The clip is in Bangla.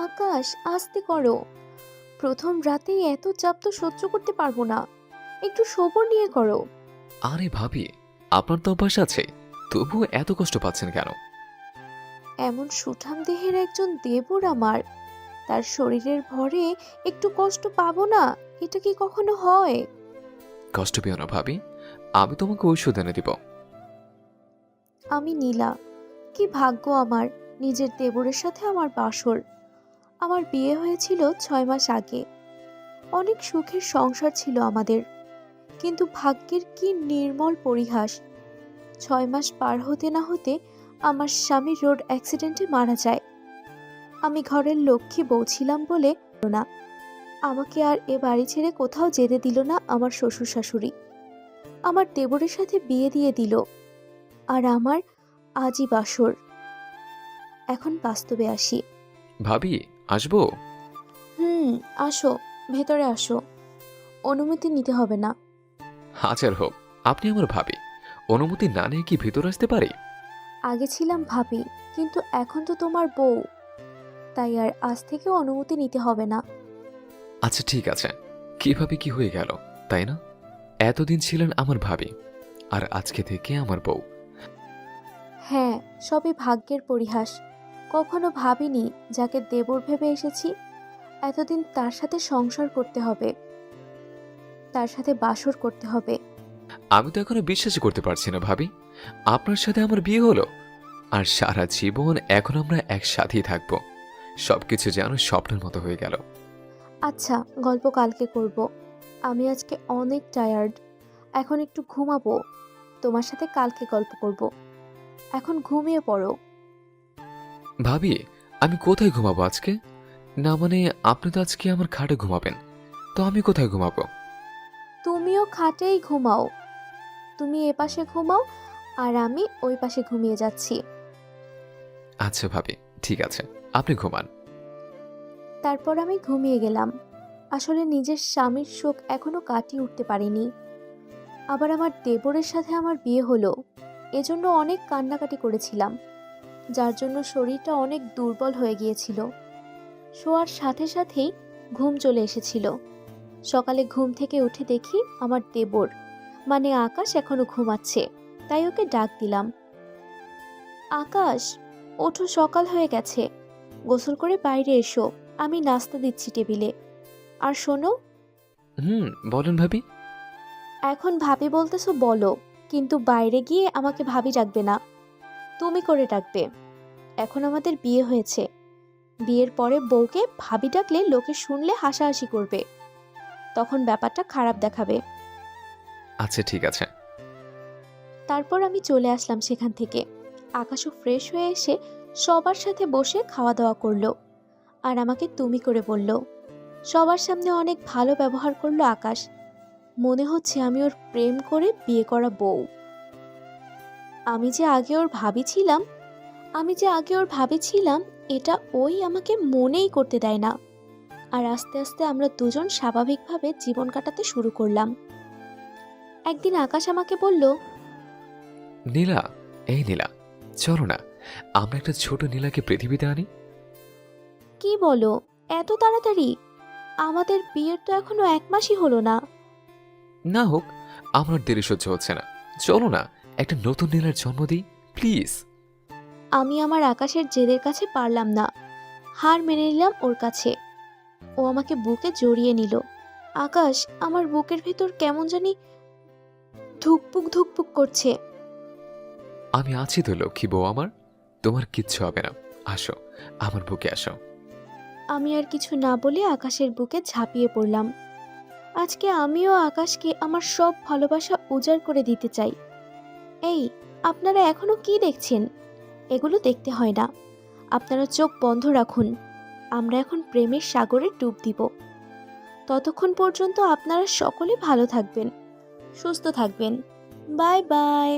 আকাশ, আস্তে করো। প্রথম রাতেই এত চাপ তো সহ্য করতে পারবো না। একটু সবর নিয়ে করো। আরে ভাবি, আপনার তো অভ্যাস আছে, তবুও এত কষ্ট পাচ্ছেন কেন? এমন সুঠাম দেহের একজন দেবর আমার, তার শরীরের ভরে একটু কষ্ট পাবো না? এটা কি কখনো হয়? কষ্ট পেও না ভাবি, আমি তোমাকে ঔষধ এনে দিব। আমি নীলা। কি ভাগ্য আমার, নিজের দেবরের সাথে আমার বাসর। আমার বিয়ে হয়েছিল 6 মাস আগে। অনেক সুখের সংসার ছিল আমাদের, কিন্তু ভাগ্যের কি নির্মল পরিহাস। 6 মাস পার হতে না হতে আমার স্বামী রোড অ্যাক্সিডেন্টে মারা যায়। আমি ঘরের লক্ষ্মী বউ ছিলাম বলে না, আমাকে আর এ বাড়ি ছেড়ে কোথাও যেতে দিল না আমার শ্বশুর শাশুড়ি। আমার দেবরের সাথে বিয়ে দিয়ে দিল, আর আমার আজই বাসর। এখন বাস্তবে আসি। ভাবি, আসবো? হুম, আসো, ভেতরে আসো। অনুমতি নিতে হবে না। হাজার হোক, আপনি আমার ভাবি, অনুমতি না নিয়ে কি ভিতর আসতে পারি? আগে ছিলাম ভাবি, কিন্তু এখন তো তোমার বউ, তাই আর আজ থেকে অনুমতি নিতে হবে না। আচ্ছা ঠিক আছে, কিভাবে কি হয়ে গেল, তাই না? এতদিন ছিলেন আমার ভাবি, আর আজকে থেকে আমার বউ। হ্যাঁ, সবই ভাগ্যের পরিহাস। কখনো ভাবিনি যাকে দেবর ভেবে এসেছি, এতদিন তার সাথে সংসার করতে হবে, তার সাথে বাসর করতে হবে। আমি তো এখনো বিশ্বাসই করতে পারছি না ভাবি, আপনার সাথে আমার বিয়ে হলো, আর সারা জীবন এখন আমরা একসাথেই থাকবো। সবকিছু যেন স্বপ্নের মতো হয়ে গেল। আচ্ছা, গল্প কালকে করব। আমি আজকে অনেক টায়ার্ড, এখন একটু ঘুমাবো। তোমার সাথে কালকে গল্প করব। এখন ঘুমিয়ে পড়ো। ভাবি, আমি কোথায় ঘুমাবো আজকে? না মানে, আপনি তো আজকে আমার খাটে ঘুমাবেন, তো আমি কোথায় ঘুমাবো? তুমিও খাটেই ঘুমাও। তুমি এ পাশে ঘুমাও, আর আমি ওই পাশে ঘুমিয়ে যাচ্ছি। আচ্ছা ভাবি, ঠিক আছে, আপনি ঘুমান। তারপর আমি ঘুমিয়ে গেলাম। আসলে নিজের স্বামীর শোক এখনো কাটিয়ে উঠতে পারিনি। আবার আমার দেবরের সাথে আমার বিয়ে হলো, এজন্য অনেক কান্নাকাটি করেছিলাম, যার জন্য শরীরটা অনেক দুর্বল হয়ে গিয়েছিল। শোয়ার সাথে সাথেই ঘুম চলে এসেছিল। সকালে ঘুম থেকে উঠে দেখি আমার দেবর, মানে আকাশ, এখনো ঘুমাচ্ছে। তাই ওকে ডাক দিলাম। আকাশ, ওঠো, সকাল হয়ে গেছে। গোসল করে বাইরে এসো, আমি নাস্তা দিচ্ছি টেবিলে। আর শোনো, বলেন ভাবি। এখন ভাবি বলতেছো বলো, কিন্তু বাইরে গিয়ে আমাকে ভাবি ডাকবে না, তুমি করে ডাকবে। এখন আমাদের বিয়ে হয়েছে, বিয়ের পরে বউকে ভাবি ডাকলে লোকে শুনলে হাসাহাসি করবে, তখন ব্যাপারটা খারাপ দেখাবে। আচ্ছা ঠিক আছে। তারপর আমি চলে আসলাম সেখান থেকে। আকাশও ফ্রেশ হয়ে এসে সবার সাথে বসে খাওয়া দাওয়া করলো, আর আমাকে তুমি করে বলল। সবার সামনে অনেক ভালো ব্যবহার করলো আকাশ। মনে হচ্ছে আমি ওর প্রেম করে বিয়ে করা বউ। আমি যে আগে ওর ভাবি ছিলাম আমি যে আগে ওর ভাবি ছিলাম, এটা ওই আমাকে মনেই করতে দেয় না। আর আস্তে আস্তে আমরা দুজন স্বাভাবিকভাবে জীবন কাটাতে শুরু করলাম। একদিন আকাশ আমাকে বলল, নীলা, এই নীলা, চলো না, আমরা একটা ছোট নীলাকে পৃথিবীতে আনি। কি বলো, এত তাড়াতাড়ি? আমাদের বিয়ের তো এখনো 1 মাসই হলো না। না হোক, আমার দেরি সহ্য হচ্ছে না, চলো না, একটা নতুন নীলার জন্ম দিই, প্লিজ। আমি আমার আকাশের জেদের কাছে পারলাম না, হার মেনে নিলাম ওর কাছে। ও আমাকে বুকে জড়িয়ে নিল। আকাশ, আমার বুকের ভেতর কেমন জানি ধুকপুক ধুকপুক করছে। আমি আছি তো লক্ষ্মী বউ আমার, তোমার কিচ্ছু হবে না, আসো, আমার বুকে আসো। আমি আর কিছু না বলে আকাশের বুকে ঝাঁপিয়ে পড়লাম। আজকে আমিও আকাশকে আমার সব ভালোবাসা উজাড় করে দিতে চাই। এই, আপনারা এখনো কি দেখছেন? এগুলো দেখতে হয় না, আপনারা চোখ বন্ধ রাখুন। আমরা এখন প্রেমের সাগরে ডুব দিব। ততক্ষণ পর্যন্ত আপনারা সকলে ভালো থাকবেন, সুস্থ থাকবেন। Bye bye.